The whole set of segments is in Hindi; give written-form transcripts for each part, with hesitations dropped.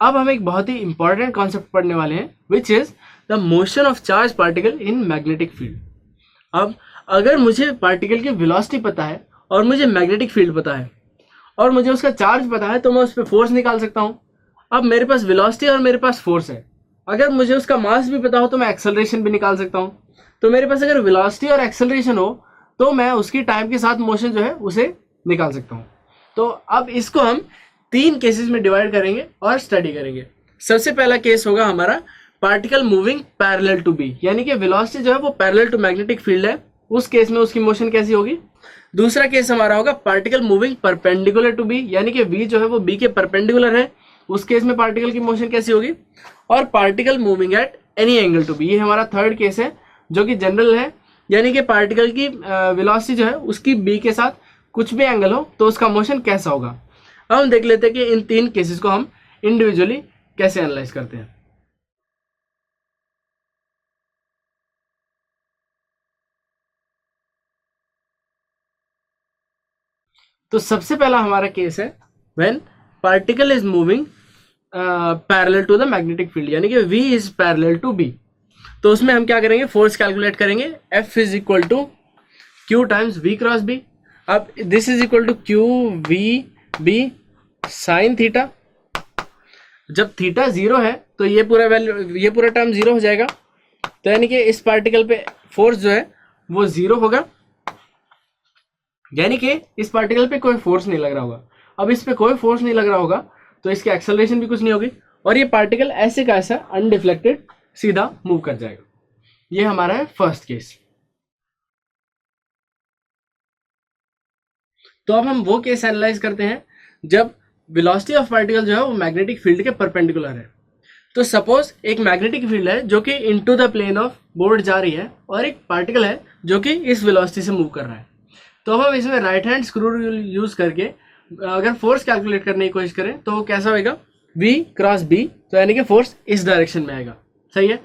अब हम एक बहुत ही इंपॉर्टेंट कॉन्सेप्ट पढ़ने वाले हैं, which is the motion of charge particle in magnetic field. अब अगर मुझे पार्टिकल की वेलोसिटी पता है और मुझे मैग्नेटिक फील्ड पता है और मुझे उसका चार्ज पता है, तो मैं उस पर फोर्स निकाल सकता हूँ। अब मेरे पास वेलोसिटी और मेरे पास फोर्स है, अगर मुझे उसका मास भी पता हो तो मैं एक्सेलरेशन भी निकाल सकता हूँ। तो मेरे पास अगर वेलोसिटी और एक्सेलरेशन हो तो मैं उसकी टाइम के साथ मोशन जो है उसे निकाल सकता हूँ। तो अब इसको हम 3 केसेस में डिवाइड करेंगे और स्टडी करेंगे। सबसे पहला केस होगा हमारा particle moving parallel to B, यानी कि वेलोसिटी जो है वो पैरेलल टू मैग्नेटिक फील्ड है, उस केस में उसकी मोशन कैसी होगी। दूसरा केस हमारा होगा particle moving perpendicular to B, यानी कि v जो है वो b के परपेंडिकुलर है, उस केस में पार्टिकल की मोशन कैसी होगी। और particle moving at any angle to B, ये हमारा थर्ड केस है जो कि जनरल है, यानी कि पार्टिकल की वेलोसिटी जो है उसकी b के साथ कुछ भी एंगल हो तो उसका मोशन कैसा होगा। अब हम देख लेते हैं कि इन 3 केसेस को हम इंडिविजुअली कैसे एनालाइज करते हैं। तो सबसे पहला हमारा केस है when particle is moving parallel to the magnetic field, यानी कि v is parallel to b। तो उसमें हम क्या करेंगे, फोर्स कैलकुलेट करेंगे, F is equal to Q times V cross B। अब this is equal to Q V B sine theta. जब थीटा 0 है तो ये पूरा वैल्यू, ये पूरा टर्म 0 हो जाएगा, तो यानी कि इस पार्टिकल पे फोर्स जो है वो 0 होगा, यानी कि इस पार्टिकल पे कोई फोर्स नहीं लग रहा होगा। अब इस पे कोई फोर्स नहीं लग रहा होगा तो इसकी एक्सेलरेशन भी कुछ नहीं होगी और ये पार्टिकल ऐसे का ऐसा अनडिफ्लेक्टेड सीधा मूव कर जाएगा। ये हमारा है फर्स्ट केस। तो अब हम वो केस एनालाइज करते हैं जब वेलोसिटी ऑफ पार्टिकल जो है वो मैग्नेटिक फील्ड के परपेंडिकुलर है। तो सपोज एक मैग्नेटिक फील्ड है जो कि into the plane of board जा रही है और एक पार्टिकल है जो कि इस वेलोसिटी से मूव कर रहा है। तो अब हम इसमें right hand screw rule use करके अगर फोर्स कैलकुलेट करने की कोशिश करें तो वो कैसा होगा, v क्रॉस b, तो यानी कि फोर्स इस डायरेक्शन में आएगा। सही है,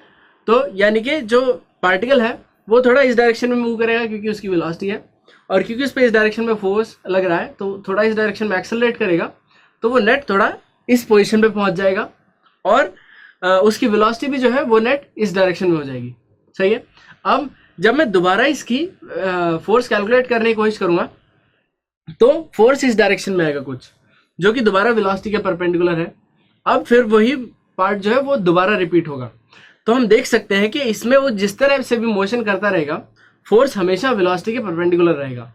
तो यानी कि जो पार्टिकल है वो थोड़ा इस डायरेक्शन में मूव करेगा क्योंकि उसकी वेलोसिटी है, और क्योंकि उस पर इस डायरेक्शन में फोर्स लग रहा है तो थोड़ा इस डायरेक्शन में एक्सेलरेट करेगा, तो वो नेट थोड़ा इस पोजीशन पे पहुंच जाएगा और उसकी वेलोसिटी भी जो है वो नेट इस डायरेक्शन में हो जाएगी। सही है, अब जब मैं दोबारा इसकी फोर्स कैलकुलेट करने की कोशिश करूंगा तो फोर्स इस डायरेक्शन में आएगा कुछ, जो कि दोबारा वेलोसिटी के परपेंडिकुलर है। अब फिर वही पार्ट जो है वो दोबारा रिपीट होगा। तो हम देख सकते हैं कि इसमें वो जिस तरह से भी मोशन करता रहेगा, फोर्स हमेशा वेलोसिटी के परपेंडिकुलर रहेगा।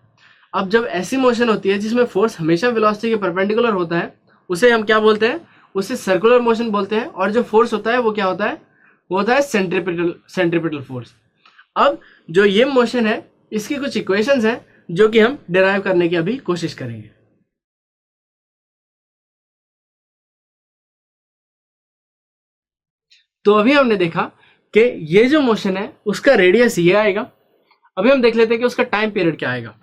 अब जब ऐसी मोशन होती है जिसमें फोर्स हमेशा वेलोसिटी के परपेंडिकुलर होता है, उसे हम क्या बोलते हैं, उसे सर्कुलर मोशन बोलते हैं। और जो फोर्स होता है वो क्या होता है, वो होता है सेंट्रीपिटल फोर्स। अब जो ये मोशन है इसकी कुछ इक्वेशंस हैं जो कि हम डिराइव करने की अभी कोशिश करेंगे। तो अभी हमने देखा कि ये जो मोशन है उसका रेडियस ये आएगा। अभी हम देख लेते हैं कि उसका टाइम पीरियड क्या आएगा।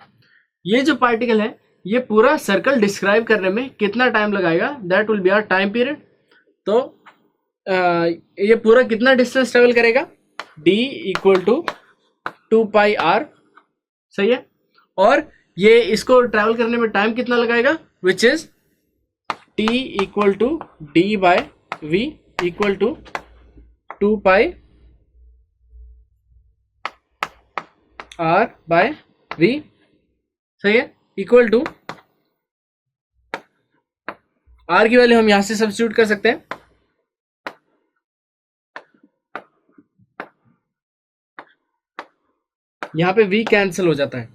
ये जो पार्टिकल है ये पूरा सर्कल डिस्क्राइब करने में कितना टाइम लगाएगा, that will be our time period. तो ये पूरा कितना डिस्टेंस ट्रेवल करेगा, d इक्वल टू 2πr। सही है, और ये इसको ट्रैवल करने में टाइम कितना लगाएगा, which is t equal to d by v equal to 2πr by v। सही है, इक्वल टू r की वैल्यू हम यहां से सब्स्टिट्यूट कर सकते हैं। यहां पे v कैंसिल हो जाता है,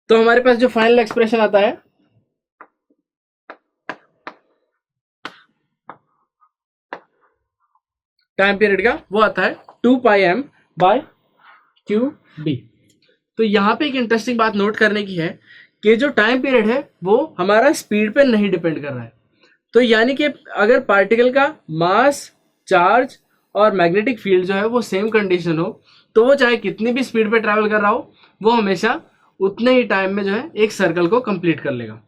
तो हमारे पास जो फाइनल एक्सप्रेशन आता है टाइम पीरियड का, वो आता है 2πm बाय qb। तो यहाँ पे एक इंटरेस्टिंग बात नोट करने की है कि जो टाइम पीरियड है वो हमारा स्पीड पे नहीं डिपेंड कर रहा है। तो यानी कि अगर पार्टिकल का मास, चार्ज और मैग्नेटिक फील्ड जो है वो सेम कंडीशन हो, तो वो चाहे कितनी भी स्पीड पे ट्रैवल कर रहा हो, वो हमेशा उतने ही टाइम में जो है एक सर्कल को कंप्लीट कर लेगा।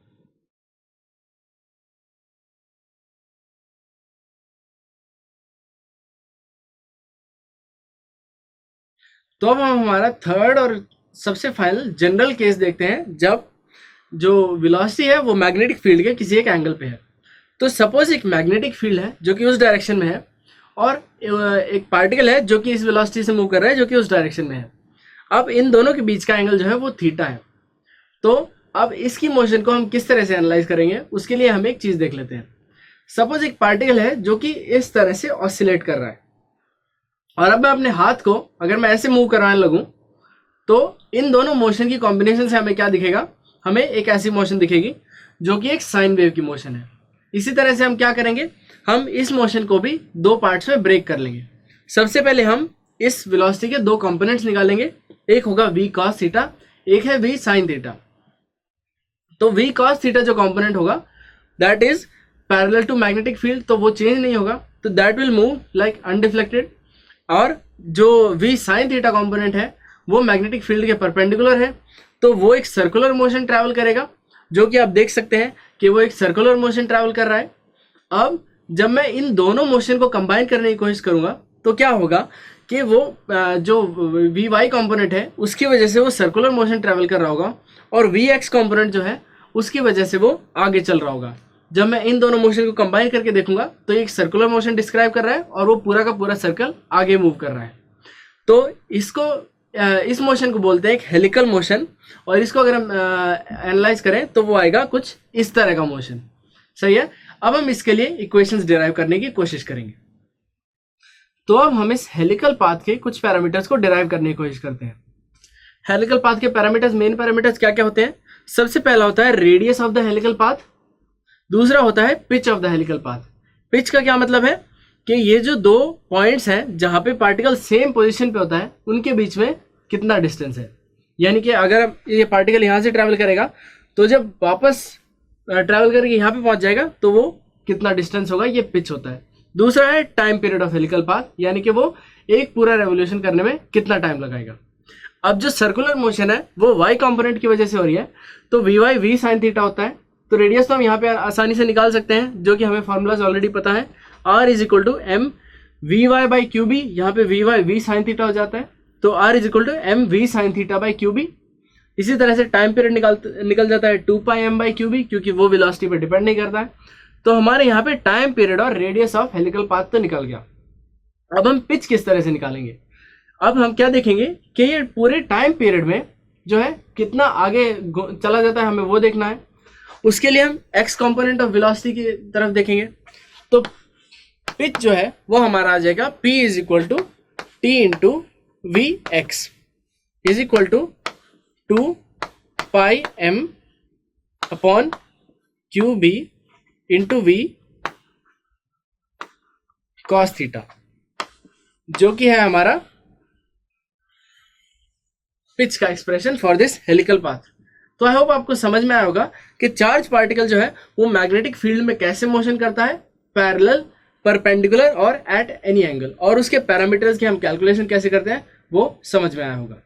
तो अब हम हमारा थर्ड और सबसे फाइनल जनरल केस देखते हैं, जब जो वेलोसिटी है वो मैग्नेटिक फील्ड के किसी एक एंगल पे है। तो सपोज एक मैग्नेटिक फील्ड है जो कि उस डायरेक्शन में है, और एक पार्टिकल है जो कि इस वेलोसिटी से मूव कर रहा है जो कि उस डायरेक्शन में है। अब इन दोनों के बीच का एंगल जो है वो थीटा है। तो अब इसकी मोशन को हम किस तरह से एनालाइज करेंगे, उसके लिए हम एक चीज देख लेते हैं। सपोज एक पार्टिकल है जो कि इस तरह से ऑसिलेट कर रहा है, और अब मैं अपने हाथ को अगर मैं ऐसे मूव कराने लगूं तो इन दोनों मोशन की कॉम्बिनेशन से हमें क्या दिखेगा, हमें एक ऐसी मोशन दिखेगी जो कि एक साइन वेव की मोशन है। इसी तरह से हम क्या करेंगे, हम इस मोशन को भी दो पार्ट्स में ब्रेक कर लेंगे। सबसे पहले हम इस वेलोसिटी के दो कंपोनेंट्स निकालेंगे, एक होगा v cos थीटा, एक है v sin थीटा। तो v cos थीटा जो कंपोनेंट होगा that is parallel to magnetic field, तो वो चेंज नहीं होगा, तो that will move like undeflected. और जो v sin थीटा कंपोनेंट है वो मैग्नेटिक फील्ड के परपेंडिकुलर है, तो वो एक सर्कुलर मोशन ट्रैवल करेगा, जो कि आप देख सकते हैं कि वो एक सर्कुलर मोशन ट्रैवल कर रहा है। अब जब मैं इन दोनों मोशन को कंबाइन करने की कोशिश करूंगा तो क्या होगा कि वो जो वी वाई कॉम्पोनेंट है उसकी वजह से वो सर्कुलर मोशन ट्रैवल कर रहा होगा, और वी एक्स कॉम्पोनेंट जो है उसकी वजह से वो आगे चल रहा होगा। जब मैं इन दोनों मोशन को कंबाइन करके देखूंगा तो एक सर्कुलर मोशन डिस्क्राइब कर रहा है और वो पूरा का पूरा सर्कल आगे मूव कर रहा है। तो इसको इस मोशन को बोलते हैं एक हेलिकल मोशन, और इसको अगर हम एनालाइज करें तो वो आएगा कुछ इस तरह का मोशन। सही है। अब हम इसके लिए इक्वेशंस डिराइव करने की कोशिश करेंगे। तो अब हम इस हेलिकल पाथ के कुछ पैरामीटर्स को डिराइव करने की कोशिश करते हैं। हेलिकल पाथ के पैरामीटर्स, मेन पैरामीटर्स क्या क्या होते हैं? सबसे पहला होता है radius of the helical path, दूसरा होता है pitch of the helical path. Pitch का क्या मतलब है कि ये जो दो पॉइंट्स हैं जहां पे पार्टिकल सेम पोजीशन पे होता है उनके बीच में कितना डिस्टेंस है। यानी कि अगर ये पार्टिकल यहां से ट्रैवल करेगा तो जब वापस ट्रैवल करके यहाँ पे पहुंच जाएगा तो वो कितना डिस्टेंस होगा, ये पिच होता है। दूसरा है time period of helical path, यानी कि वो एक पूरा रेवोल्यूशन करने में कितना टाइम लगाएगा। अब जो सर्कुलर मोशन है वो वाई कंपोनेंट की वजह से हो रही है, तो V Y V sine theta होता है। तो रेडियस तो हम यहाँ पे आसानी से निकाल सकते हैं, जो कि हमें फॉर्मूलाज ऑलरेडी पता है। R is equal to M V Y by Q B, यहाँ पे V Y V sine theta हो जाता है, तो R is equal to M V sine theta by Q B. इसी तरह से टाइम पीरियड निकल जाता है 2 pi M by Q B, क्योंकि वो वेलोसिटी पे डिपेंड नहीं करता है। तो हमारे यहाँ पे टाइम पीरियड और रेडियस ऑफ हेलिकल पाथ तो निकल गया। अब हम पिच किस तरह से निकालेंगे? अब हम क्या देखेंगे कि ये पूरे टाइम पीरियड में जो है कितना आगे चला जाता है, हमें वो देखना है। उसके लिए हम एक्स कंपोनेंट ऑफ वेलोसिटी की तरफ देखेंगे। तो पिच जो है वो हमारा आ जाएगा P is equal to T into V X is equal to 2 pi M upon Q B into V cos theta, जो कि है हमारा पिच का expression for this helical path. तो आई होप आपको समझ में आया होगा कि चार्ज पार्टिकल जो है वो मैग्नेटिक फील्ड में कैसे मोशन करता है, पैरेलल, परपेंडिकुलर और एट एनी एंगल, और उसके पैरामीटर्स की हम कैलकुलेशन कैसे करते हैं वो समझ में आया होगा।